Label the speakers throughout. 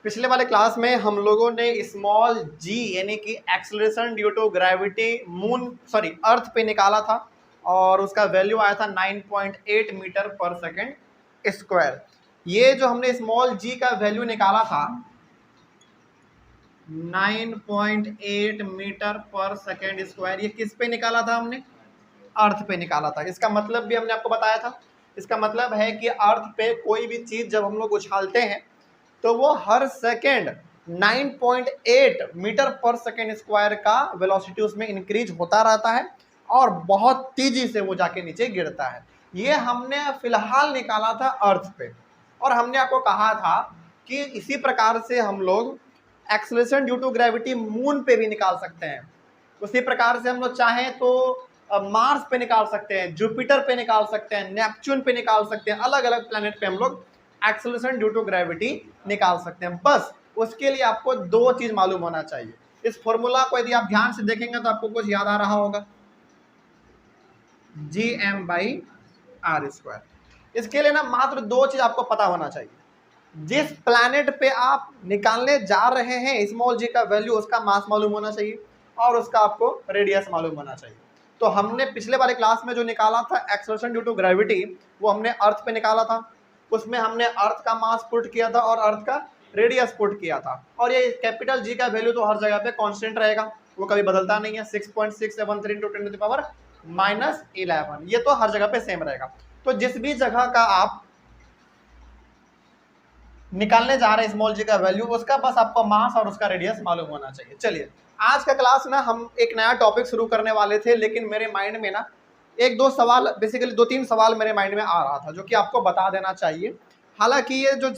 Speaker 1: पिछले वाले क्लास में हम लोगों ने स्मॉल जी यानी कि एक्सेलरेशन ड्यू टू ग्रेविटी अर्थ पे निकाला था और उसका वैल्यू आया था 9.8 मीटर पर सेकेंड स्क्वायर। ये जो हमने स्मॉल जी का वैल्यू निकाला था 9.8 मीटर पर सेकेंड स्क्वायर, ये किस पे निकाला था हमने? अर्थ पे निकाला था। इसका मतलब भी हमने आपको बताया था। इसका मतलब है कि अर्थ पे कोई भी चीज जब हम लोग उछालते हैं तो वो हर second 9.8 metre per second square का वेलोसिटी उसमें इंक्रीज होता रहता है और बहुत तेजी से वो जाके नीचे गिरता है। ये हमने फिलहाल निकाला था अर्थ पे और हमने आपको कहा था कि इसी प्रकार से हम लोग acceleration due to gravity moon पे भी निकाल सकते हैं। उसी प्रकार से हम लोग चाहें तो मार्स पे निकाल सकते हैं, जुपिटर पे निकाल सकते हैं, नेपच्यून पे निकाल सकते हैं, अलग अलग प्लैनेट पे हम लोग एक्सेलरेशन ड्यू टू ग्रेविटी निकाल सकते हैं। बस उसके लिए आपको दो चीज मालूम होना चाहिए। इस फॉर्मूला को यदि आप ध्यान से देखेंगे तो आपको कुछ याद आ रहा होगा, Gm/r²। इसके लिए ना मात्र दो चीज आपको पता होना चाहिए। जिस प्लैनेट पे आप निकालने जा रहे हैं स्मॉल जी का वैल्यू, उसका मास मालूम होना चाहिए और उसका आपको रेडियस मालूम होना चाहिए। तो हमने पिछले वाले क्लास में जो निकाला था एक्सेलरेशन ड्यू टू ग्रेविटी, वो हमने अर्थ पे निकाला था। उसमें हमने अर्थ का मास पुट किया था और अर्थ का रेडियस पुट किया था। और ये कैपिटल जी का वैल्यू तो हर जगह पे कांस्टेंट रहेगा, वो कभी बदलता नहीं है। 6.673 × 10⁻⁻11, ये तो हर जगह पे सेम रहेगा। तो जिस भी जगह का आप निकालने जा रहे हैं स्मॉल जी का वैल्यू, उसका बस आपको मास और उसका रेडियस मालूम होना चाहिए। चलिए आज का क्लास ना हम एक नया टॉपिक शुरू करने वाले थे, लेकिन मेरे माइंड में ना एक दो सवाल, बेसिकली 2-3 सवाल मेरे माइंड में आ रहा था जो कि आपको बता देना चाहिए। हालांकि ये जो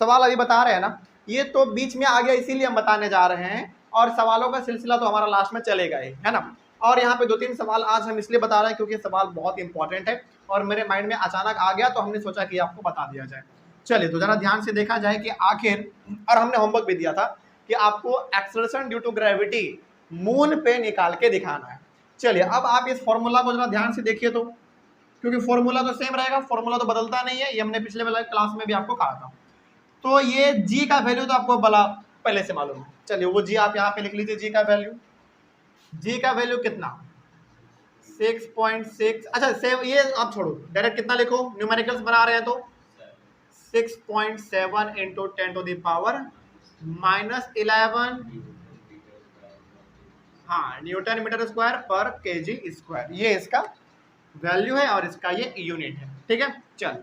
Speaker 1: सवाल अभी बता रहे हैं ना, ये तो बीच में आ गया इसीलिए हम बताने जा रहे हैं, और सवालों का सिलसिला तो हमारा लास्ट में चलेगा ही, है ना। और यहाँ पे 2-3 सवाल आज हम इसलिए बता रहे हैं क्योंकि सवाल बहुत इंपॉर्टेंट है और मेरे माइंड में अचानक आ गया, तो हमने सोचा कि आपको बता दिया जाए। चलिए तो जरा ध्यान से देखा जाए कि आखिर, और हमने होमवर्क भी दिया था कि आपको acceleration due to gravity moon पे निकाल के दिखाना है। चलिए अब आप इस फॉर्मूला को जरा ध्यान से देखिए, तो क्योंकि फॉर्मूला तो सेम रहेगा, फॉर्मूला तो बदलता नहीं है, ये हमने पिछले वाले क्लास में भी आपको कहा था। तो ये जी का वैल्यू तो आपको बड़ा पहले से मालूम है। चलिए वो जी आप यहाँ पे लिख लीजिए। जी का वैल्यू, जी का वैल्यू कितना? 6.6। अच्छा सेव, ये आप छोड़ो, डायरेक्ट कितना लिखो, न्यूमेरिकल्स बना रहे हैं तो 6.7 × 10⁻⁻11, हाँ, Newton metre square per kg square, ये इसका वैल्यू है और इसका ये यूनिट है। ठीक है, चल।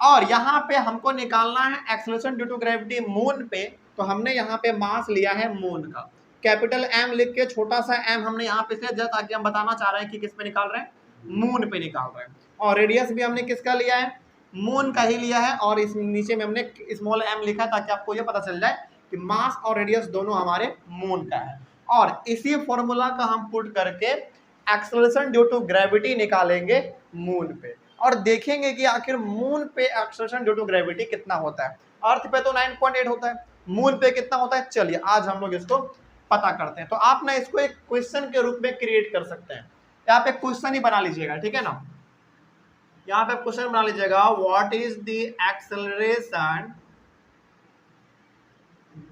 Speaker 1: और यहाँ पे हमको निकालना है acceleration due to gravity moon पे, तो हमने यहाँ पे मास लिया है मून का, कैपिटल एम लिख के छोटा सा एम हमने यहाँ पे से दिया ताकि हम बताना चाह रहे हैं कि किस पे निकाल रहे हैं, मून पे निकाल रहे हैं। और रेडियस भी हमने किसका लिया है, मून का ही लिया है, और इस नीचे में हमने स्मॉल एम लिखा है ताकि आपको ये पता चल जाए कि मास और रेडियस दोनों हमारे मून का है। और इसी फॉर्मूला का हम पुट करके एक्सेलरेशन ड्यू टू ग्रेविटी निकालेंगे मून पे और देखेंगे कि आखिर मून पे एक्सेलरेशन ड्यू टू ग्रेविटी कितना होता है। अर्थ पे तो 9.8 होता है, मून पे कितना होता है, चलिए आज हम लोग इसको पता करते हैं। तो आप ना इसको एक क्वेश्चन के रूप में क्रिएट कर सकते हैं। यहाँ पे क्वेश्चन ही बना लीजिएगा, ठीक है ना। यहाँ पे क्वेश्चन बना लीजिएगा, what is the acceleration,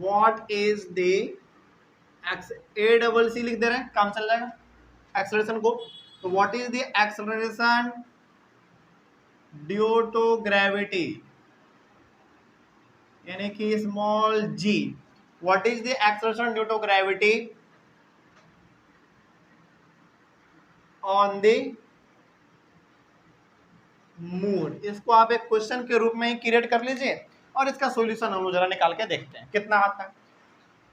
Speaker 1: what is the ACC लिख दे रहे हैं, काम चल जाएगा एक्सेलरेशन को। तो what is the acceleration due to gravity यानी कि small g, what is the acceleration due to gravity on the moon. इसको आप एक क्वेश्चन के रूप में ही क्रिएट कर लीजिए और इसका सॉल्यूशन हम लोग जरा निकाल के देखते हैं कितना आता है।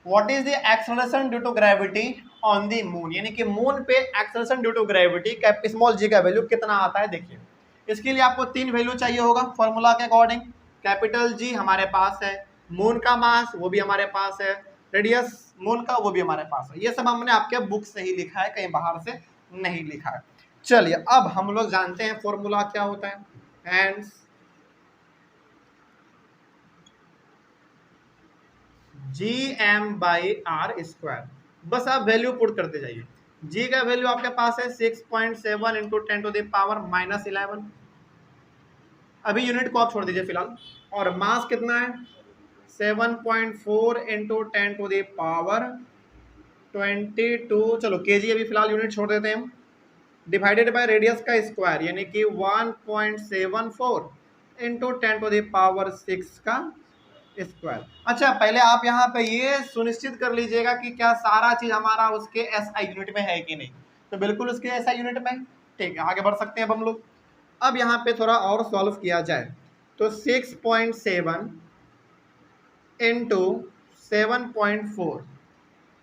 Speaker 1: What is the acceleration due to gravity on the moon, यानी कि मून पे acceleration due to gravity small G का वैल्यू कितना आता है। देखिए इसके लिए आपको 3 वैल्यू चाहिए होगा फॉर्मूला के अकॉर्डिंग। कैपिटल जी हमारे पास है, मून का मास वो भी हमारे पास है, रेडियस मून का वो भी हमारे पास है। ये सब हमने आपके बुक से ही लिखा है, कहीं बाहर से नहीं लिखा है। चलिए अब हम लोग जानते हैं फॉर्मूला क्या होता है। हैंड्स Gm/r², बस आप वैल्यू पुट करते जाइए। जी का वैल्यू आपके पास है 6.7 × 10⁻⁻11। अभी यूनिट को आप छोड़ दीजिए फिलहाल। और मास कितना है 7.4 इंटू 10⁻²2। चलो केजी अभी फिलहाल यूनिट छोड़ देते हैं, डिवाइडेड बाय रेडियस का स्क्वायर यानी कि 1.74 इंटू 10⁻6 का स्क्वायर। अच्छा पहले आप यहाँ पे ये सुनिश्चित कर लीजिएगा कि क्या सारा चीज हमारा उसके एसआई यूनिट में है कि नहीं, तो बिल्कुल उसके एसआई यूनिट में। ठीक है, आगे बढ़ सकते हैं अब हम लोग। अब यहाँ पे थोड़ा और सॉल्व किया जाए तो 6.7 इंटू 7.4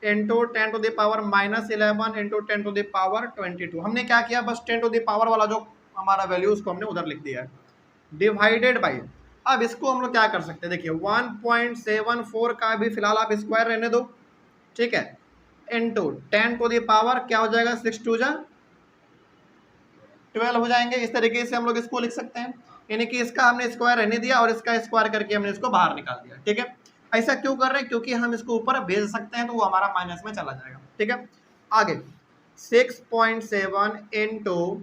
Speaker 1: इंटू 10⁻⁻11 इंटू 10⁻22। हमने क्या किया, बस 10 वाला जो हमारा वैल्यू उसको हमने उधर लिख दिया है, डिवाइडेड बाई। अब इसको हम लोग क्या कर सकते हैं, देखिए 1.74 का भी फिलहाल आप स्क्वायर रहने दो, ठीक है, इंटू 10 क्या हो जाएगा, 6 2 जा 12 हो जाएंगे। इस तरीके से हम लोग इसको लिख सकते हैं, यानी कि इसका हमने स्क्वायर रहने दिया और इसका स्क्वायर करके हमने इसको बाहर निकाल दिया। ठीक है, ऐसा क्यों कर रहे हैं, क्योंकि हम इसको ऊपर भेज सकते हैं तो वो हमारा माइनस में चला जाएगा। ठीक है, आगे 6.7 इंटू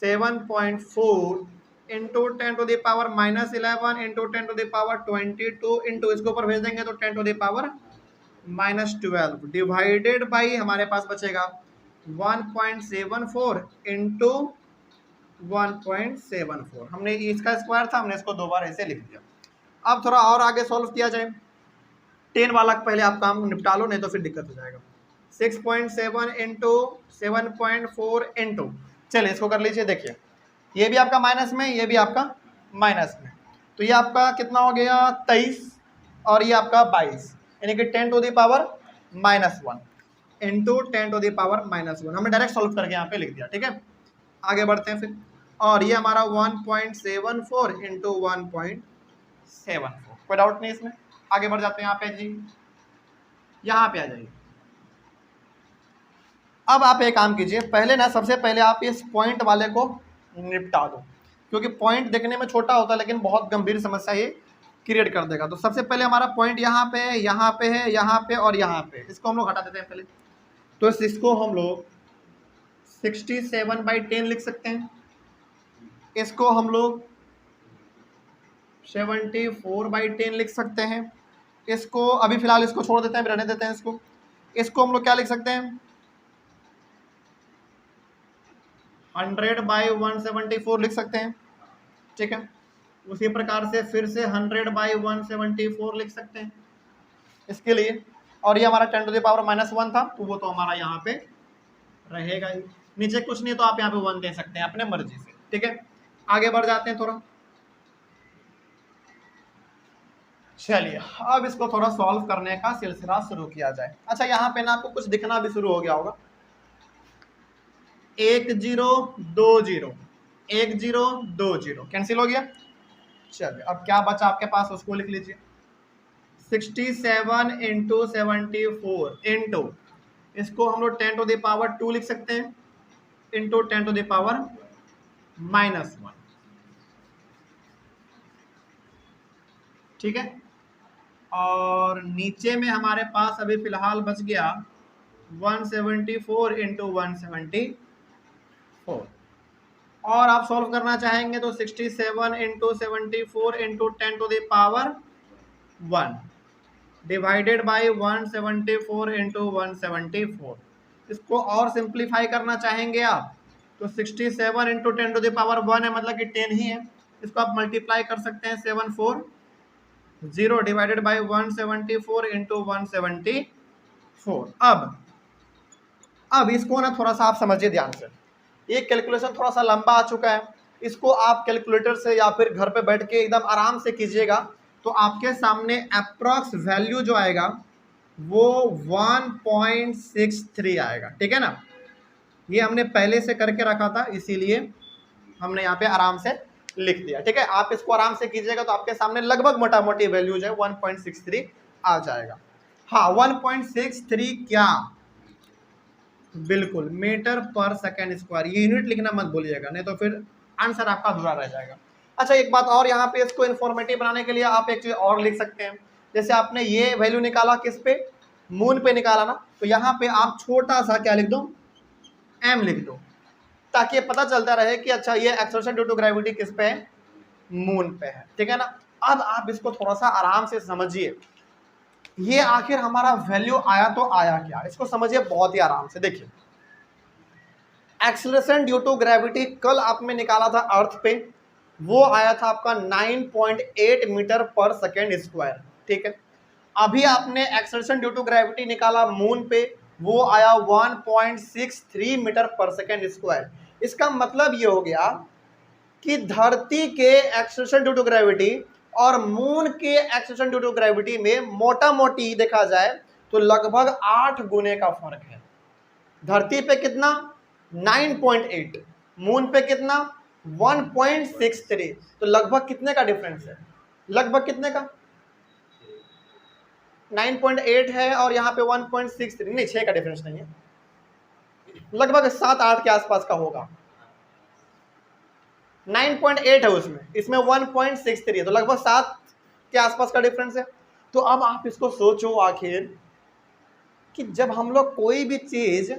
Speaker 1: 7.4 इंटू 10⁻⁻11 इंटू 10⁻22 इंटू इसको ऊपर भेज देंगे तो 10⁻⁻12 डिवाइडेड बाई हमारे पास बचेगा 1.74 इंटू 1.74। हमने इसका स्क्वायर था, हमने इसको दो बार ऐसे लिख दिया। अब थोड़ा और आगे सॉल्व किया जाए, 10 वाला पहले आप काम निपटा लो, नहीं तो फिर दिक्कत हो जाएगा। 6.7 इंटू 7.4 इंटू, चलिए इसको कर लीजिए। देखिए ये भी आपका माइनस में, ये भी आपका माइनस में, तो ये आपका कितना हो गया 23 और ये आपका 22, यानी कि 10⁻⁻1 इंटू 10⁻�1। हमने डायरेक्ट सॉल्व करके यहाँ पे लिख दिया। ठीक है, आगे बढ़ते हैं फिर, और ये हमारा 1.74 इंटू 1.74। कोई डाउट नहीं इसमें, आगे बढ़ जाते हैं। यहाँ पे जी, यहाँ पे आ जाइए। अब आप एक काम कीजिए, पहले ना सबसे पहले आप इस पॉइंट वाले को निपटा दो, क्योंकि पॉइंट देखने में छोटा होता है लेकिन बहुत गंभीर समस्या ये क्रिएट कर देगा। तो सबसे पहले हमारा पॉइंट यहाँ पे है, यहाँ पे है, यहाँ पे और यहाँ पे, इसको हम लोग हटा देते हैं पहले। तो इसको हम लोग 67/10 लिख सकते हैं, इसको हम लोग 74/10 लिख सकते हैं, इसको अभी फिलहाल इसको छोड़ देते हैं, रहने देते हैं इसको हम लोग क्या लिख सकते हैं 100/174 लिख सकते हैं। ठीक है, उसी प्रकार से फिर से 100/174 लिख सकते हैं इसके लिए। और ये हमारा 10⁻⁻1 था, तो वो तो हमारा यहाँ पे रहेगा ही, नीचे कुछ नहीं तो आप यहाँ पे 1 दे सकते हैं अपने मर्जी से। ठीक है, आगे बढ़ जाते हैं थोड़ा। चलिए अब इसको थोड़ा सॉल्व करने का सिलसिला शुरू किया जाए। अच्छा यहाँ पे ना आपको कुछ दिखना भी शुरू हो गया होगा, 1 0 2 0 1 0 2 0 कैंसिल हो गया। चलिए अब क्या बचा आपके पास, उसको लिख लीजिए 67 इंटू 74 इंटू, इसको हम लोग 10⁻² लिख सकते हैं, इंटू 10⁻⁻1। ठीक है, और नीचे में हमारे पास अभी फिलहाल बच गया 174 इंटू 174। और आप सॉल्व करना चाहेंगे तो 67 into 74 into 10⁻1 divided by 174 into 174। इसको और सिंप्लीफाई करना चाहेंगे आप तो 67 इंटू 10⁻1 है, मतलब कि 10 ही है, इसको आप मल्टीप्लाई कर सकते हैं 7 4 0 डिवाइडेड बाई 174 इंटू 174। अब इसको ना थोड़ा सा आप समझिए ध्यान से, ये कैलकुलेशन थोड़ा सा लंबा आ चुका है, इसको आप कैलकुलेटर से या फिर घर पे बैठ के एकदम आराम से कीजिएगा तो आपके सामने अप्रॉक्स वैल्यू जो आएगा वो 1.63 आएगा। ठीक है ना, ये हमने पहले से करके रखा था इसीलिए हमने यहाँ पे आराम से लिख दिया। ठीक है, आप इसको आराम से कीजिएगा तो आपके सामने लगभग मोटा मोटी वैल्यू जो है 1.63 आ जाएगा। हाँ 1.63 क्या, बिल्कुल मीटर पर सेकेंड स्क्वायर, ये यूनिट लिखना मत भूलिएगा, नहीं तो फिर आंसर आपका अधूरा रह जाएगा। अच्छा एक बात और, यहाँ पे इसको इन्फॉर्मेटिव बनाने के लिए आप एक चीज और लिख सकते हैं, जैसे आपने ये वैल्यू निकाला किस पे, मून पे निकाला ना, तो यहाँ पे आप छोटा सा क्या लिख दो, m लिख दो, ताकि पता चलता रहे कि अच्छा ये एक्सलरेशन ड्यू टू ग्रेविटी किस पे है, मून पे है। ठीक है ना, अब आप इसको थोड़ा सा आराम से समझिए, ये आखिर हमारा वैल्यू आया तो आया क्या, इसको समझिए बहुत ही आराम से। देखिए एक्सीलरेशन ड्यू टू ग्रेविटी कल आपने निकाला था अर्थ पे, वो आया था आपका 9.8 मीटर पर सेकेंड स्क्वायर, ठीक है। अभी आपने एक्सेलरेशन ड्यू टू ग्रेविटी निकाला मून पे, वो आया 1.63 मीटर पर सेकेंड स्क्वायर। इसका मतलब ये हो गया कि धरती के एक्सेलरेशन ड्यू टू ग्रेविटी और मून के एक्सेलरेशन ड्यू टू ग्रेविटी में मोटा मोटी देखा जाए तो लगभग 8 गुने का फर्क है। धरती पे कितना 9.8, मून पे कितना 1.63, तो लगभग कितने का डिफरेंस है, लगभग कितने का 9.8 है और यहाँ पे 1.63, नहीं 6 का डिफरेंस नहीं है, लगभग 7-8 के आसपास का होगा। 9.8 है उसमें, इसमें 1.63 है, तो लगभग 7 के आसपास का डिफरेंस है। तो अब आप इसको सोचो आखिर कि जब हम लोग कोई भी चीज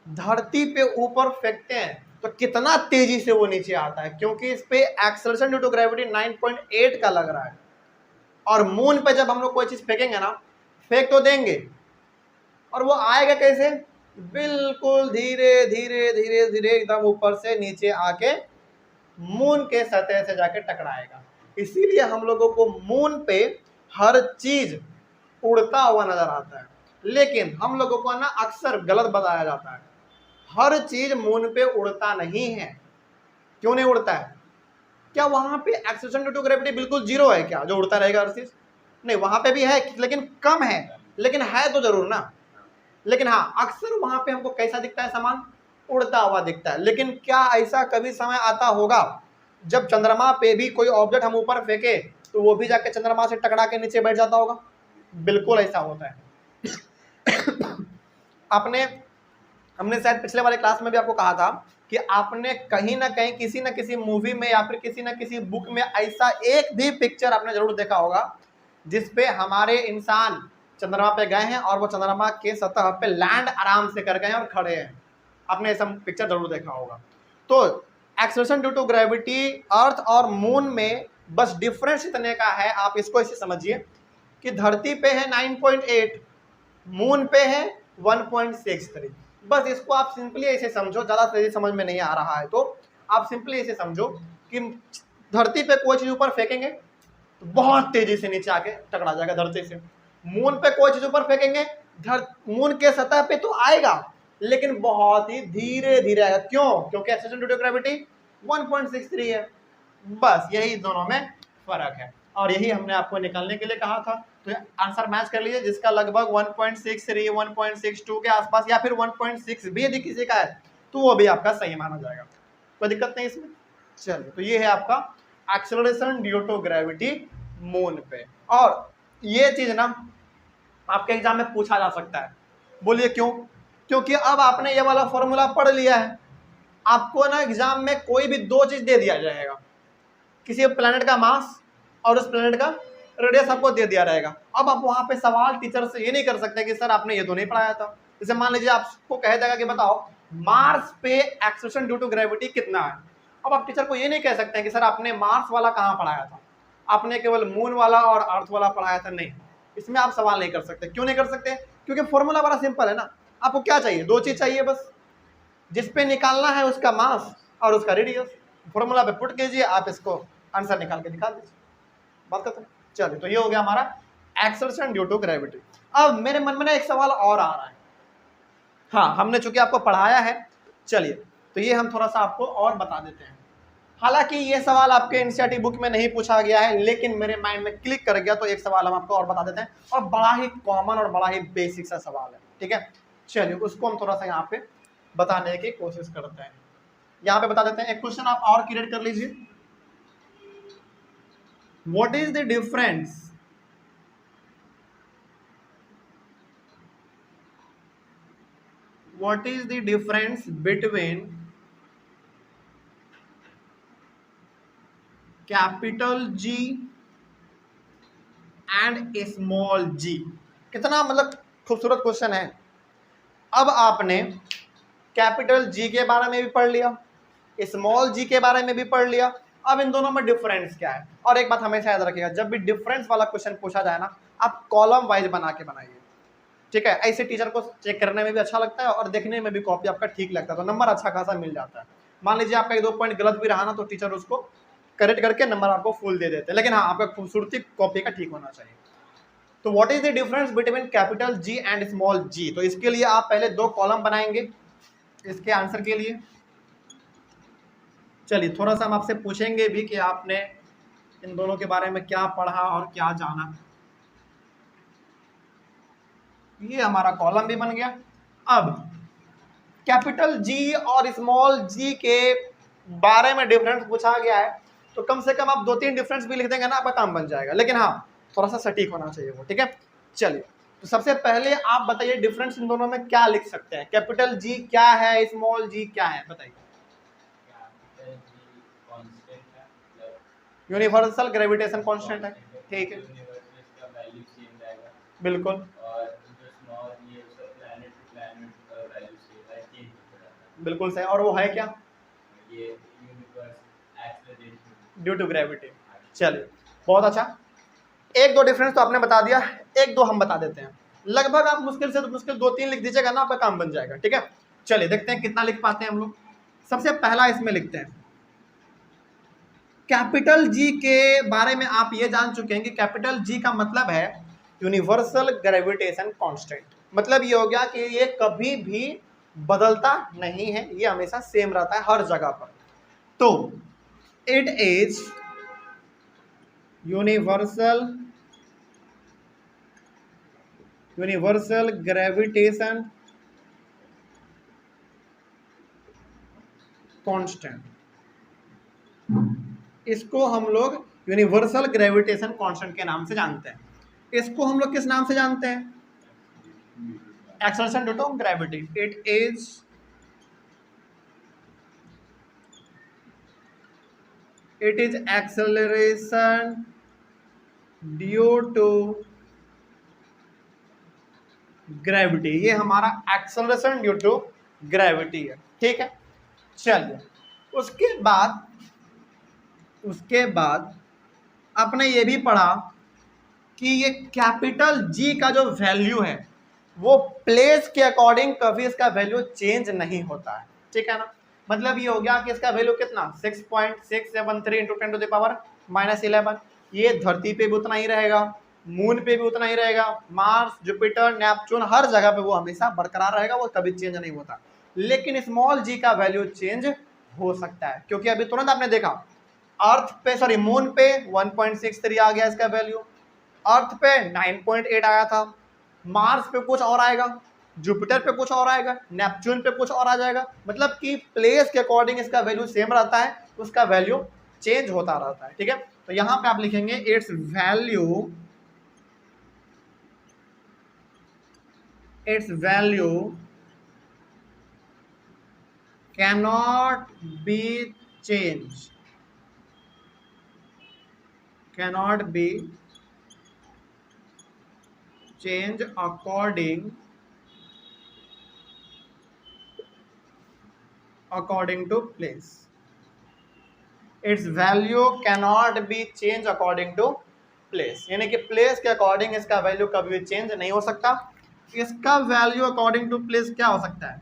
Speaker 1: धरती पे ऊपर फेंकते हैं तो कितना तेजी से वो नीचे आता है, क्योंकि इस पे एक्सेलरेशन ड्यू टू ग्रेविटी 9.8 का लग रहा है। और मून पे जब हम लोग कोई चीज फेंकेंगे ना, फेंक तो देंगे और वो आएगा कैसे, बिल्कुल धीरे धीरे धीरे धीरे एकदम ऊपर से नीचे आके मून के सतह से जाके टकराएगा। इसीलिए हम लोगों को मून पे हर चीज उड़ता हुआ नजर आता है, लेकिन हम लोगों को ना अक्सर गलत बताया जाता है। हर चीज मून पे उड़ता नहीं है। क्यों नहीं उड़ता है, क्या वहां पे एक्सेलरेशन ड्यू टू ग्रेविटी बिल्कुल जीरो है क्या जो उड़ता रहेगा हर चीज, नहीं वहां पे भी है लेकिन कम है, लेकिन है तो जरूर ना। लेकिन हाँ अक्सर वहां पे हमको कैसा दिखता है, सामान उड़ता हुआ दिखता है। लेकिन क्या ऐसा कभी समय आता होगा जब चंद्रमा पे भी कोई ऑब्जेक्ट हम ऊपर फेंके तो वो भी जाके चंद्रमा से टकरा के नीचे बैठ जाता होगा, बिल्कुल ऐसा होता है। हमने शायद पिछले वाले क्लास में भी आपको कहा था कि आपने कहीं ना कहीं किसी न किसी मूवी में या फिर किसी न किसी बुक में ऐसा एक भी पिक्चर आपने जरूर देखा होगा जिसपे हमारे इंसान चंद्रमा पे गए हैं और वो चंद्रमा के सतह पे लैंड आराम से कर गए हैं और खड़े हैं। आपने ऐसा पिक्चर जरूर देखा होगा। तो एक्सेलरेशन ड्यू टू ग्रेविटी अर्थ और मून में बस डिफरेंस इतने का है, आप इसको ऐसे समझिए कि धरती पे है 9.8, मून पे है 1.63। बस इसको आप सिंपली ऐसे समझो, ज़्यादा तेजी समझ में नहीं आ रहा है तो आप सिंपली ऐसे समझो कि धरती पे कोई चीज़ ऊपर फेंकेंगे तो बहुत तेजी से नीचे आके टकरा जाएगा धरती से। मून पे कोई चीज़ ऊपर फेंकेंगे मून के सतह पे तो आएगा लेकिन बहुत ही धीरे धीरे आएगा। क्यों, क्योंकि एक्सेलरेशन ड्यू टू ग्रेविटी 1.63 है। बस यही दोनों में फर्क है और यही हमने आपको निकालने के लिए कहा था। तो आंसर मैच कर लीजिए, जिसका लगभग 1.63, 1.62 के आसपास या फिर 1.6 भी यदि किसी का है तो वो भी आपका सही माना जाएगा, कोई दिक्कत नहीं इसमें। चलिए, तो ये है आपका acceleration due to gravity moon पे। और ये चीज ना आपके एग्जाम में पूछा जा सकता है, बोलिए क्यों, क्योंकि अब आपने ये वाला फॉर्मूला पढ़ लिया है। आपको ना एग्जाम में कोई भी दो चीज दे दिया जाएगा, किसी प्लेनेट का मास और उस प्लेनेट का रेडियस आपको दे दिया रहेगा। अब आप वहां पे सवाल टीचर से ये नहीं कर सकते कि सर आपने ये तो नहीं पढ़ाया था। जैसे मान लीजिए आपको कह देगा कि बताओ मार्स पे एक्सेलरेशन ड्यू टू ग्रेविटी कितना है। अब आप टीचर को ये नहीं कह सकते कि सर आपने मार्स वाला कहाँ पढ़ाया था, आपने केवल मून वाला और अर्थ वाला पढ़ाया था। नहीं, इसमें आप सवाल नहीं कर सकते। क्यों नहीं कर सकते, क्योंकि फॉर्मूला बड़ा सिंपल है ना। आपको क्या चाहिए, दो चीज चाहिए बस, जिसपे निकालना है उसका मास और उसका रेडियस। फॉर्मूला पे पुट कीजिए, आप इसको आंसर निकाल के निकाल दीजिए, बात खत्म। चलिए, तो ये हो गया हमारा एक्सेलरेशन ड्यू टू ग्रेविटी। अब मेरे मन में ना एक सवाल और आ रहा है। हाँ, हमने चूंकि आपको पढ़ाया है, चलिए तो ये हम थोड़ा सा आपको और बता देते हैं। हालांकि ये सवाल आपके एनसीईआरटी बुक में नहीं पूछा गया है, लेकिन मेरे माइंड में क्लिक कर गया तो एक सवाल हम आपको और बता देते हैं, और बड़ा ही कॉमन और बड़ा ही बेसिक सा सवाल है, ठीक है। चलिए, उसको हम थोड़ा सा यहाँ पे बताने की कोशिश करते हैं। यहाँ पे बता देते हैं, एक क्वेश्चन आप और क्रिएट कर लीजिए। What is the difference between capital G and small g? कितना मतलब खूबसूरत क्वेश्चन है। अब आपने कैपिटल G के बारे में भी पढ़ लिया, स्मॉल g के बारे में भी पढ़ लिया, अब इन दोनों में डिफरेंस क्या है। और एक बात हमेशा याद रखिएगा, जब भी डिफरेंस वाला क्वेश्चन पूछा जाए ना, आप कॉलम वाइज बना के बनाइए, ठीक है। ऐसे टीचर को चेक करने में भी अच्छा लगता है और देखने में भी कॉपी आपका ठीक लगता है, तो नंबर अच्छा खासा मिल जाता है। मान लीजिए आपका 1-2 पॉइंट गलत भी रहा ना, तो टीचर उसको करेक्ट करके नंबर आपको फुल दे देते हैं, लेकिन हाँ आपका खूबसूरती कॉपी का ठीक होना चाहिए। तो what is the difference between capital G and small G? तो इसके लिए आप पहले 2 कॉलम बनाएंगे इसके आंसर के लिए। चलिए थोड़ा सा हम आपसे पूछेंगे भी कि आपने इन दोनों के बारे में क्या पढ़ा और क्या जाना। ये हमारा कॉलम भी बन गया। अब कैपिटल जी और स्मॉल जी के बारे में डिफरेंस पूछा गया है, तो कम से कम आप 2-3 डिफरेंस भी लिख देंगे ना, आपका काम बन जाएगा, लेकिन हाँ थोड़ा सा सटीक होना चाहिए वो, ठीक है। चलिए तो सबसे पहले आप बताइए डिफरेंस इन दोनों में क्या लिख सकते हैं। कैपिटल जी क्या है, स्मॉल जी क्या है, बताइए। यूनिवर्सल ग्रेविटेशन कांस्टेंट है, ठीक है, बिल्कुल बिल्कुल सही। और वो है क्या? Due to gravity. चलिए बहुत अच्छा, 1-2 डिफरेंस तो आपने बता दिया, 1-2 हम बता देते हैं। लगभग आप मुश्किल से तो मुश्किल 2-3 लिख दीजिएगा ना, आपका काम बन जाएगा, ठीक है। चलिए देखते हैं कितना लिख पाते हैं हम लोग। सबसे पहला इसमें लिखते हैं, कैपिटल जी के बारे में आप ये जान चुके हैं कि कैपिटल जी का मतलब है यूनिवर्सल ग्रेविटेशन कांस्टेंट। मतलब ये हो गया कि ये कभी भी बदलता नहीं है, ये हमेशा सेम रहता है हर जगह पर। तो it is universal gravitation constant, इसको हम लोग यूनिवर्सल ग्रेविटेशन कांस्टेंट के नाम से जानते हैं। इसको हम लोग किस नाम से जानते हैं? Acceleration due to gravity. It is acceleration due to gravity, ये हमारा एक्सेलरेशन ड्यू टू ग्रेविटी है, ठीक है। चलिए उसके बाद आपने ये भी पढ़ा कि ये कैपिटल जी का जो वैल्यू है वो प्लेस के अकॉर्डिंग कभी इसका वैल्यू चेंज नहीं होता है, ठीक है ना। मतलब ये हो गया कि इसका वैल्यू कितना 6.673 इंटू 10 टू द पावर -11, ये धरती पे भी उतना ही रहेगा, मून पे भी उतना ही रहेगा, मार्स, जुपिटर, नेपच्यून हर जगह पे वो हमेशा बरकरार रहेगा, वो कभी चेंज नहीं होता। लेकिन स्मॉल जी का वैल्यू चेंज हो सकता है, क्योंकि अभी तुरंत आपने देखा अर्थ पे सॉरी मून पे 1.63 आ गया इसका वैल्यू, अर्थ पे 9.8 आया था, मार्स पे कुछ और आएगा, जुपिटर पे कुछ और आएगा, नेपच्यून पे कुछ और आ जाएगा। मतलब कि प्लेस के अकॉर्डिंग इसका वैल्यू सेम रहता है, उसका वैल्यू चेंज होता रहता है, ठीक है। तो यहां पे आप लिखेंगे it's value cannot be changed, according to place. Its value cannot be changed according to place, यानी कि प्लेस के अकॉर्डिंग इसका वैल्यू कभी भी चेंज नहीं हो सकता। इसका वैल्यू अकॉर्डिंग टू प्लेस क्या हो सकता है?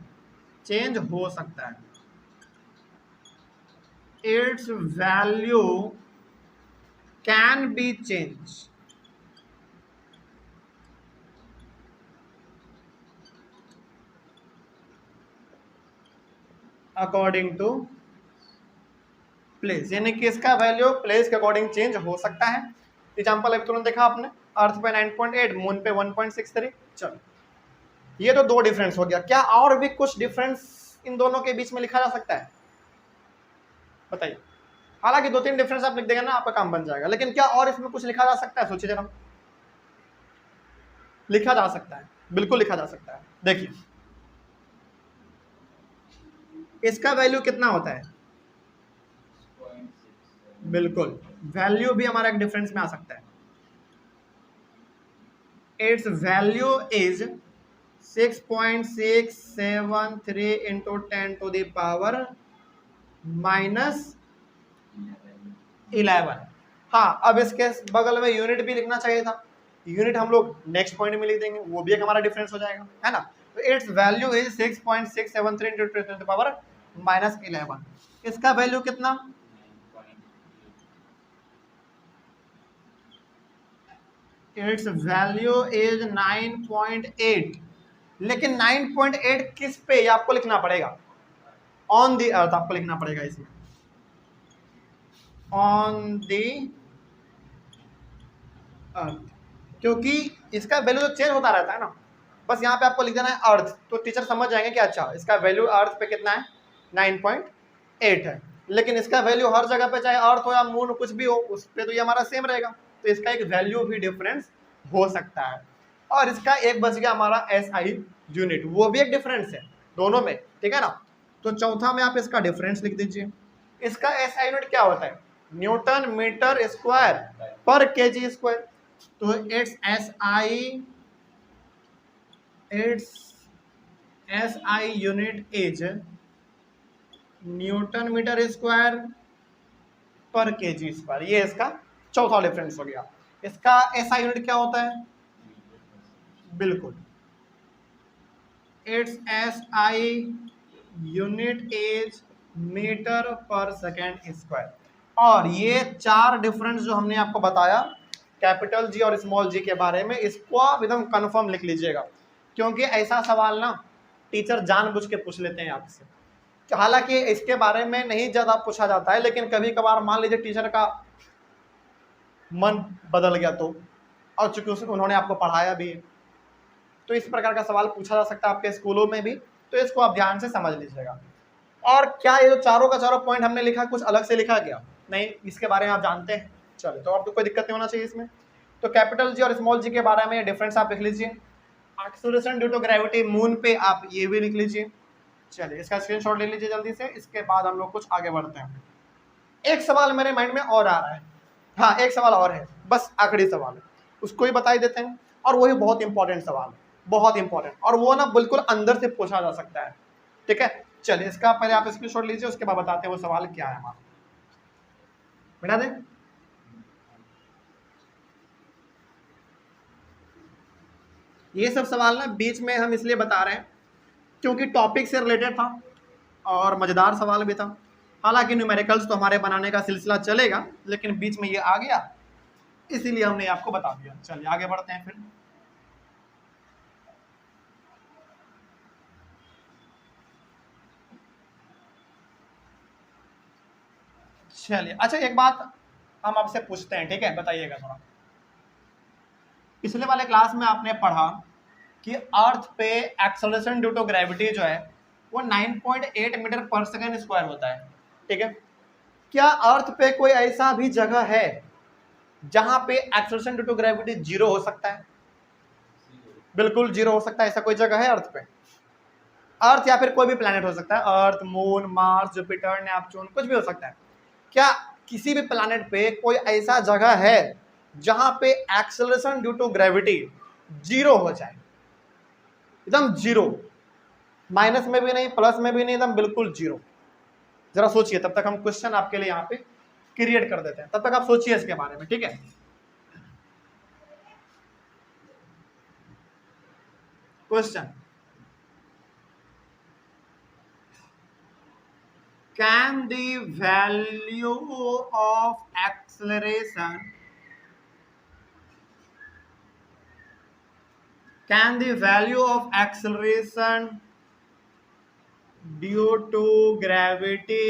Speaker 1: चेंज हो सकता है। Its value can be changed according to place, यानी कि इसका वैल्यू प्लेस के अकॉर्डिंग चेंज हो सकता है। एग्जांपल अभी तुरंत देखा आपने, अर्थ पे 9.8, मून पे 1.63। चलो ये तो 2 डिफरेंस हो गया, क्या और भी कुछ डिफरेंस इन दोनों के बीच में लिखा जा सकता है? बताइए। हालांकि 2-3 डिफरेंस आप लिख देंगे ना, आपका काम बन जाएगा, लेकिन क्या और इसमें कुछ लिखा जा सकता है? सोचिए जरा। लिखा जा सकता है, बिल्कुल लिखा जा सकता है। देखिए इसका वैल्यू कितना होता है? बिल्कुल, वैल्यू भी हमारा एक डिफरेंस में आ सकता है। Its value is 6.673 into 10 to the power 11। हाँ, अब इसके बगल में यूनिट भी लिखना चाहिए था, यूनिट हम लोग नेक्स्ट पॉइंट में लिख देंगे, वो भी एक हमारा डिफरेंस हो जाएगा, है ना। तो it's value is 6.673 into 10 to the power -11। इसका वैल्यू कितना, इट्स वैल्यू इज 9.8। लेकिन 9.8 किस पे, ये आपको लिखना पड़ेगा, ऑन दी अर्थ आपको लिखना पड़ेगा इसमें, ऑन दी अर्थ, क्योंकि इसका वैल्यू तो चेंज होता रहता है ना। बस यहाँ पे आपको लिख देना है अर्थ, तो टीचर समझ जाएंगे कि अच्छा इसका वैल्यू अर्थ पे कितना है, 9.8 है। लेकिन इसका वैल्यू हर जगह पे, चाहे अर्थ हो या मून कुछ भी हो, उस पे तो ये हमारा सेम रहेगा, तो इसका एक वैल्यू भी डिफरेंस हो सकता है। और इसका एक बच गया हमारा SI यूनिट, वो भी एक डिफरेंस है दोनों में, ठीक है ना। तो चौथा में आप इसका डिफरेंस लिख दीजिए। इसका SI यूनिट क्या होता है, newton metre square per kg square. तो its SI unit is newton metre square per kg square, ये इसका चौथा डिफरेंस हो गया। इसका SI यूनिट क्या होता है, बिल्कुल its SI unit is metre per second square. और ये चार डिफरेंस जो हमने आपको बताया कैपिटल जी और स्मॉल जी के बारे में, इसको आप एकदम कंफर्म लिख लीजिएगा, क्योंकि ऐसा सवाल ना टीचर जानबूझ के पूछ लेते हैं आपसे। हालांकि इसके बारे में नहीं ज़्यादा पूछा जाता है, लेकिन कभी कभार मान लीजिए टीचर का मन बदल गया तो, और चूंकि उन्होंने आपको पढ़ाया भी है, तो इस प्रकार का सवाल पूछा जा सकता है आपके स्कूलों में भी, तो इसको आप ध्यान से समझ लीजिएगा। और क्या ये जो चारों का चारों पॉइंट हमने लिखा कुछ अलग से लिखा गया नहीं, इसके बारे में आप जानते हैं, चलिए तो आपको कोई दिक्कत नहीं होना चाहिए इसमें। तो कैपिटल जी और स्मॉल जी के बारे में डिफरेंस आप लिख लीजिए। Acceleration due to gravity moon पे आप ये भी लिख लीजिए। चलिए इसका स्क्रीनशॉट ले लीजिए जल्दी से, इसके बाद हम लोग कुछ आगे बढ़ते हैं। एक सवाल मेरे माइंड में और आ रहा है, हाँ एक सवाल और है, बस आखिरी सवाल है, उसको ही बता ही देते हैं। और वही बहुत इंपॉर्टेंट सवाल है, बहुत इंपॉर्टेंट, और वो ना बिल्कुल अंदर से पूछा जा सकता है, ठीक है। चलिए इसका पहले आप स्क्रीनशॉट लीजिए, उसके बाद बताते हैं वो सवाल क्या है हमारा। मिटा दें, ये सब सवाल ना बीच में हम इसलिए बता रहे हैं क्योंकि टॉपिक से रिलेटेड था और मजेदार सवाल भी था। हालांकि न्यूमेरिकल्स तो हमारे बनाने का सिलसिला चलेगा, लेकिन बीच में ये आ गया इसीलिए हमने आपको बता दिया। चलिए आगे बढ़ते हैं फिर। चलिए अच्छा एक बात हम आपसे पूछते हैं, ठीक है, बताइएगा थोड़ा। पिछले वाले क्लास में आपने पढ़ा कि अर्थ पे एक्सेलरेशन ड्यू टू ग्रेविटी जो है वो 9.8 मीटर पर सेकेंड स्क्वायर होता है, ठीक है। क्या अर्थ पे कोई ऐसा भी जगह है जहां पे acceleration due to gravity zero हो सकता है? बिल्कुल जीरो हो सकता है, ऐसा कोई जगह है अर्थ पे? अर्थ या फिर कोई भी प्लैनेट हो सकता है, अर्थ, मून, मार्स, जुपिटर, नेपच्यून, कुछ भी हो सकता है। क्या किसी भी प्लैनेट पे कोई ऐसा जगह है जहां पे acceleration due to gravity zero हो जाए, एकदम जीरो, माइनस में भी नहीं प्लस में भी नहीं, एकदम बिल्कुल जीरो? जरा सोचिए, तब तक हम क्वेश्चन आपके लिए यहाँ पे क्रिएट कर देते हैं, तब तक आप सोचिए इसके बारे में, ठीक है। Question, can the value of acceleration due to gravity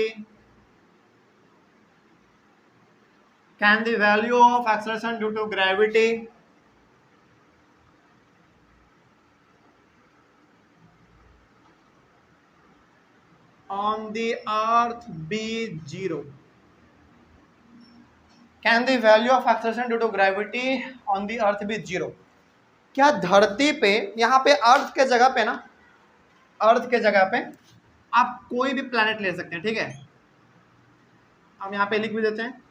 Speaker 1: on the earth be zero? Can the value of acceleration due to gravity on the earth be zero? क्या धरती पे, यहाँ पे अर्थ के जगह पे ना, अर्थ के जगह पे आप कोई भी प्लैनेट ले सकते हैं, ठीक है। हम यहाँ पे लिख भी देते हैं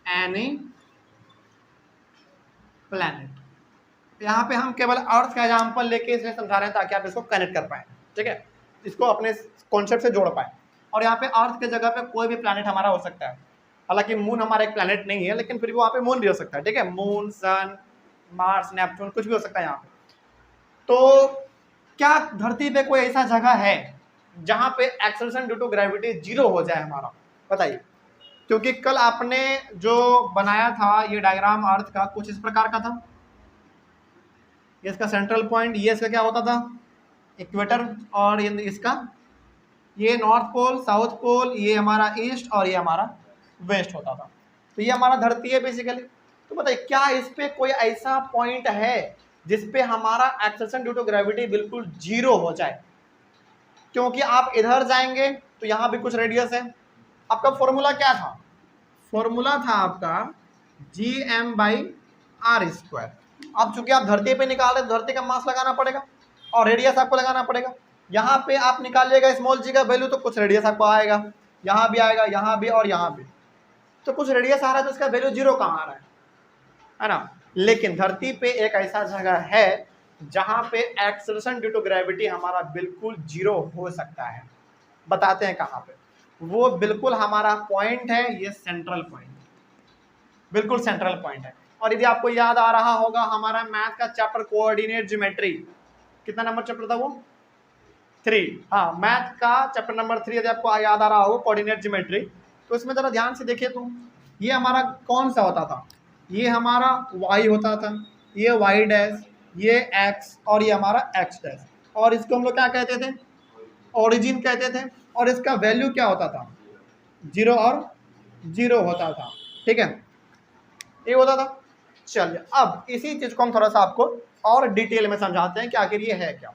Speaker 1: एनी प्लैनेट। यहाँ पे हम केवल अर्थ का एग्जाम्पल लेके इसलिए समझा रहे हैं ताकि आप इसको कनेक्ट कर पाए, ठीक है, इसको अपने कॉन्सेप्ट से जोड़ पाए। और यहाँ पे अर्थ के जगह पे कोई भी प्लैनेट हमारा हो सकता है। हालांकि मून हमारा एक प्लैनेट नहीं है, लेकिन फिर भी वहाँ पे मून भी हो सकता है, ठीक है, मून, सन, मार्स, नेपच्यून, कुछ भी हो सकता है यहाँ पे। तो क्या धरती पे कोई ऐसा जगह है जहां पे एक्सेलरेशन ड्यू टू ग्रेविटी 0 हो जाए हमारा? बताइए। क्योंकि कल आपने जो बनाया था ये डायग्राम अर्थ का कुछ इस प्रकार का था, इसका सेंट्रल पॉइंट, ये इसका क्या होता था, इक्वेटर, और इसका ये नॉर्थ पोल, साउथ पोल, ये हमारा ईस्ट और ये हमारा वेस्ट होता था। तो ये हमारा धरती है बेसिकली। तो बताइए क्या इस पे कोई ऐसा पॉइंट है जिसपे हमारा एक्सेलरेशन ड्यू टू ग्रेविटी बिल्कुल 0 हो जाए? क्योंकि आप इधर जाएंगे तो यहाँ भी कुछ रेडियस है। आपका फॉर्मूला क्या था? फॉर्मूला था आपका Gm/r²। अब चूंकि आप धरती पे निकाल रहे, धरती का मास लगाना पड़ेगा और रेडियस आपको लगाना पड़ेगा। यहाँ पे आप निकालिएगा स्मॉल जी का वैल्यू तो कुछ रेडियस आपको आएगा, यहाँ भी आएगा, यहाँ भी और यहाँ भी, तो कुछ रेडियस आ रहा है, तो इसका वैल्यू 0 कहाँ आ रहा है ना? लेकिन धरती पे एक ऐसा जगह है जहां पे एक्सेलरेशन ड्यू टू ग्रेविटी हमारा बिल्कुल 0 हो सकता है। बताते हैं कहां पे। वो बिल्कुल हमारा पॉइंट है, ये सेंट्रल पॉइंट, बिल्कुल सेंट्रल पॉइंट है। और यदि आपको याद आ रहा होगा हमारा मैथ का चैप्टर कोऑर्डिनेट ज्योमेट्री, कितना नंबर चैप्टर था वो? 3। हाँ, मैथ का चैप्टर नंबर 3 यदि आपको याद आ रहा हो कोऑर्डिनेट ज्योमेट्री, तो इसमें जरा ध्यान से देखिए तो ये हमारा कौन सा होता था? ये हमारा y होता था, ये y डैश, ये x और ये हमारा x डैश, और इसको हम लोग क्या कहते थे? ओरिजिन कहते थे। और इसका वैल्यू क्या होता था? 0 और 0 होता था, ठीक है, ये होता था। चलिए अब इसी चीज को हम थोड़ा सा आपको और डिटेल में समझाते हैं कि आखिर ये है क्या।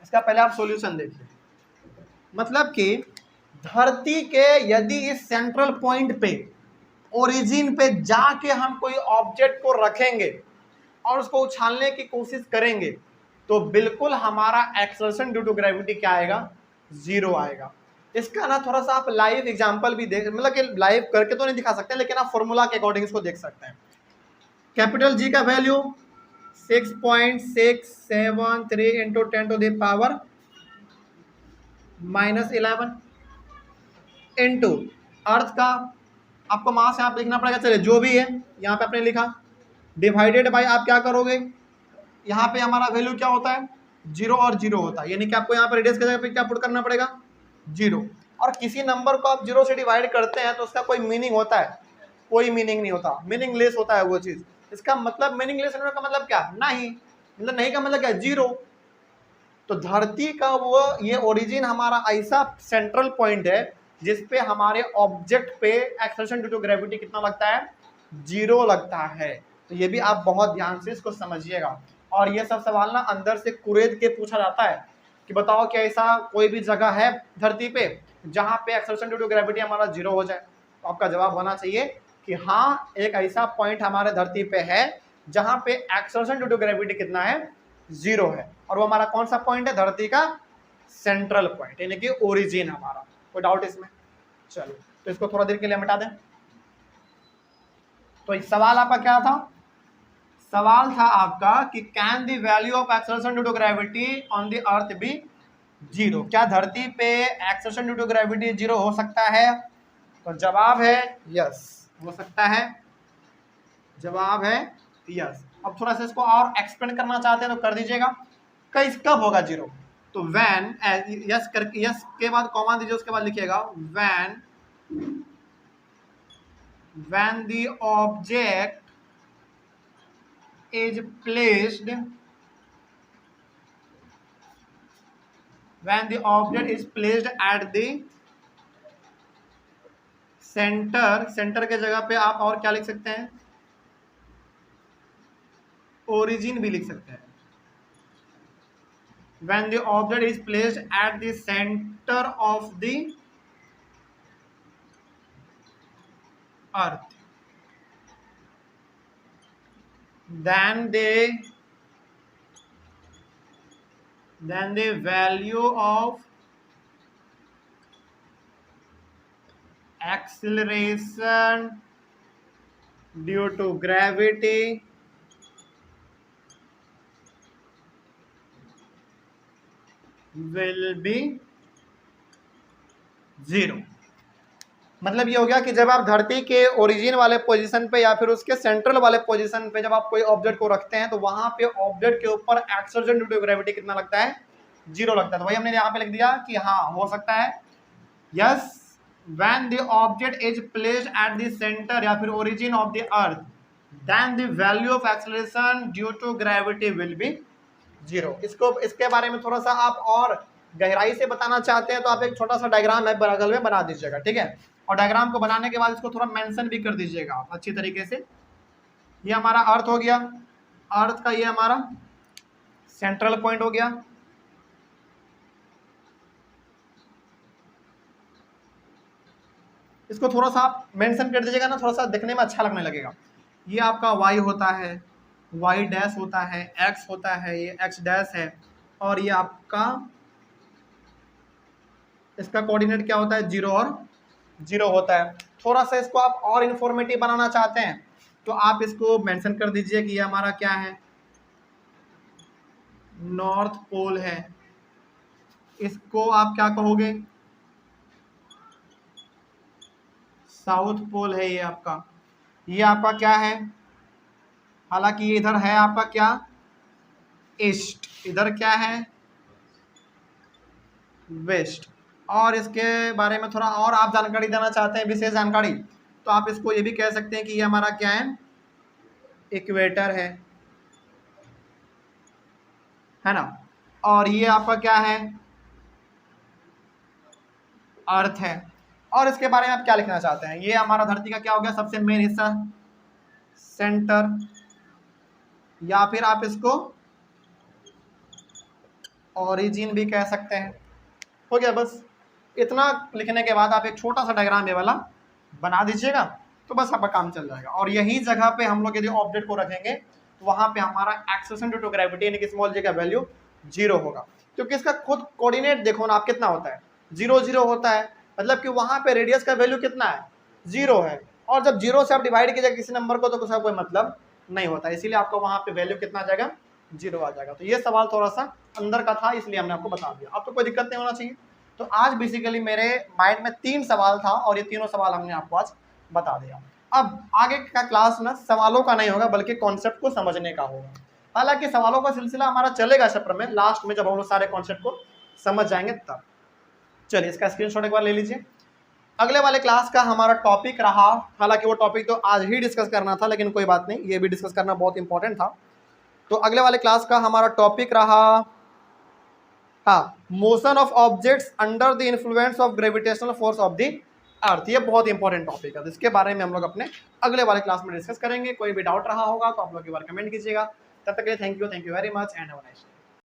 Speaker 1: इसका पहले आप सॉल्यूशन देखिए। मतलब कि धरती के यदि इस सेंट्रल पॉइंट पे, ओरिजिन पे जाके हम कोई ऑब्जेक्ट को रखेंगे और उसको उछालने की कोशिश करेंगे तो बिल्कुल हमारा एक्सेलरेशन ड्यू टू ग्रेविटी क्या आएगा? 0 आएगा। इसका ना थोड़ा सा आप लाइव एग्जांपल भी देख, मतलब कि लाइव करके तो नहीं दिखा सकते, लेकिन आप फॉर्मूला के अकॉर्डिंग इसको देख सकते हैं। कैपिटल जी का वैल्यू 6.673 इंटू 10⁻⁻11 इंटू अर्थ का आपको मास यहाँ पे लिखना पड़ेगा, चलिए जो भी है यहाँ पे आपने लिखा, डिवाइडेड बाय आप क्या करोगे, यहाँ पे हमारा वैल्यू क्या होता है? 0 और 0 होता है, यानी कि आपको यहाँ पे रेडियस की जगह पे क्या पुट करना पड़ेगा? 0। और किसी नंबर को आप 0 से डिवाइड करते हैं तो उसका कोई मीनिंग होता है? कोई मीनिंग नहीं होता, मीनिंगलेस होता है वो चीज। इसका मतलब मीनिंगलेस होने का मतलब क्या? नहीं, मतलब नहीं का मतलब क्या? 0। तो धरती का वो ये ओरिजिन हमारा ऐसा सेंट्रल पॉइंट है जिसपे हमारे ऑब्जेक्ट पे एक्सेलरेशन ड्यू टू ग्रेविटी कितना लगता है? 0 लगता है। तो ये भी आप बहुत ध्यान से इसको समझिएगा। और ये सब सवाल ना अंदर से कुरेद के पूछा जाता है कि बताओ क्या ऐसा कोई भी जगह है धरती पे जहां पे एक्सेलरेशन ड्यू टू ग्रेविटी हमारा 0 हो जाए? तो आपका जवाब होना चाहिए कि हाँ, एक ऐसा पॉइंट हमारे धरती पे है जहां पे एक्सेलरेशन ड्यू टू ग्रेविटी कितना है? 0 है। और वो हमारा कौन सा पॉइंट है? धरती का सेंट्रल पॉइंट, यानी कि ओरिजिन हमारा। कोई डाउट इसमें? चलो तो इसको थोड़ा देर के लिए मिटा दें। तो सवाल आपका क्या था? सवाल था आपका कि can the value of acceleration due to gravity on the earth be 0? क्या धरती पे एक्सेलरेशन ड्यू टू ग्रेविटी 0 हो सकता है? तो जवाब है यस, हो सकता है। जवाब है यस। अब थोड़ा सा इसको और एक्सप्लेन करना चाहते हैं तो कर दीजिएगा। कब होगा 0? तो व्हेन, यस करके, यस के बाद कॉमा दीजिए, उसके बाद लिखिएगा when the object is placed at the centre के जगह पे आप और क्या लिख सकते हैं? ओरिजिन भी लिख सकते हैं। when the object is placed at the center of the earth, then the value of acceleration due to gravity will be 0। मतलब ये हो गया कि जब आप धरती के ओरिजिन वाले पोजीशन पे या फिर उसके सेंट्रल वाले पोजीशन पे जब आप कोई ऑब्जेक्ट को रखते हैं तो वहां पे ऑब्जेक्ट के ऊपर एक्सर्जन ड्यू टू ग्रेविटी कितना लगता है, 0 लगता है। तो वही हमने यहाँ पे लिख दिया कि हाँ हो सकता है, yes when the object is placed at the center या फिर origin of the earth then the value of acceleration due to gravity will be 0। इसको इसके बारे में थोड़ा सा आप और गहराई से बताना चाहते हैं तो आप एक छोटा सा डायग्राम है बगल में बना दीजिएगा, ठीक है। और डायग्राम को बनाने के बाद इसको थोड़ा मेंशन भी कर दीजिएगा आप अच्छी तरीके से। ये हमारा अर्थ हो गया, अर्थ का ये हमारा सेंट्रल पॉइंट हो गया। इसको थोड़ा सा आप मेंशन कर दीजिएगा ना, थोड़ा सा दिखने में अच्छा लगने लगेगा। ये आपका y होता है, y डैश होता है, x होता है, ये x डैश है, और ये आपका इसका कोऑर्डिनेट क्या होता है, 0 और 0 होता है। थोड़ा सा इसको आप और इंफॉर्मेटिव बनाना चाहते हैं तो आप इसको मेंशन कर दीजिए कि ये हमारा क्या है, नॉर्थ पोल है। इसको आप क्या कहोगे, साउथ पोल है ये आपका। ये आपका क्या है, हालांकि ये इधर है आपका क्या, ईस्ट, इधर क्या है, वेस्ट। और इसके बारे में थोड़ा और आप जानकारी देना चाहते हैं, विशेष जानकारी, तो आप इसको ये भी कह सकते हैं कि ये हमारा क्या है, इक्वेटर है ना। और ये आपका क्या है, अर्थ है। और इसके बारे में आप क्या लिखना चाहते हैं, ये हमारा धरती का क्या हो गया, सबसे मेन हिस्सा, सेंटर, या फिर आप इसको ओरिजिन भी कह सकते हैं। हो गया, बस इतना लिखने के बाद आप एक छोटा सा डायग्राम ये वाला बना दीजिएगा तो बस आपका काम चल जाएगा। और यही जगह पे हम लोग यदि ऑब्जेक्ट को रखेंगे तो वहां पे हमारा एक्सेलेरेशन ड्यू टू ग्रेविटी यानी कि स्मॉल जी का वैल्यू 0 होगा, क्योंकि इसका खुद कोऑर्डिनेट देखो ना आप कितना होता है, 0 0 होता है। मतलब कि वहां पे रेडियस का वैल्यू कितना है, 0 है। और जब 0 से आप डिवाइड कीजिएगा किसी नंबर को तो उसका कोई मतलब नहीं होता, इसीलिए आपको वहां पे वैल्यू कितना आ जाएगा, 0 आ जाएगा। तो ये सवाल थोड़ा सा अंदर का था इसलिए हमने आपको बता दिया, अब तो कोई दिक्कत नहीं होना चाहिए। तो आज बेसिकली मेरे माइंड में 3 सवाल था और ये तीनों सवाल हमने आपको आज बता दिया। अब आगे का क्लास ना सवालों का नहीं होगा बल्कि कॉन्सेप्ट को समझने का होगा। हालांकि सवालों का सिलसिला हमारा चलेगा सत्र में, लास्ट में जब हम लोग सारे कॉन्सेप्ट को समझ जाएंगे तब। चलिए इसका स्क्रीनशॉट एक बार ले लीजिए। अगले वाले क्लास का हमारा टॉपिक रहा, हालांकि वो टॉपिक तो आज ही डिस्कस करना था लेकिन कोई बात नहीं, ये भी डिस्कस करना बहुत इंपॉर्टेंट था। तो अगले वाले क्लास का हमारा टॉपिक रहा, हाँ, motion of objects under the influence of gravitational force of the earth. ये बहुत इंपॉर्टेंट टॉपिक है, इसके बारे में हम लोग अपने अगले वाले क्लास में डिस्कस करेंगे। कोई भी डाउट रहा होगा तो आप लोग एक बार कमेंट कीजिएगा। तब तक के लिए thank you very much and have a nice day.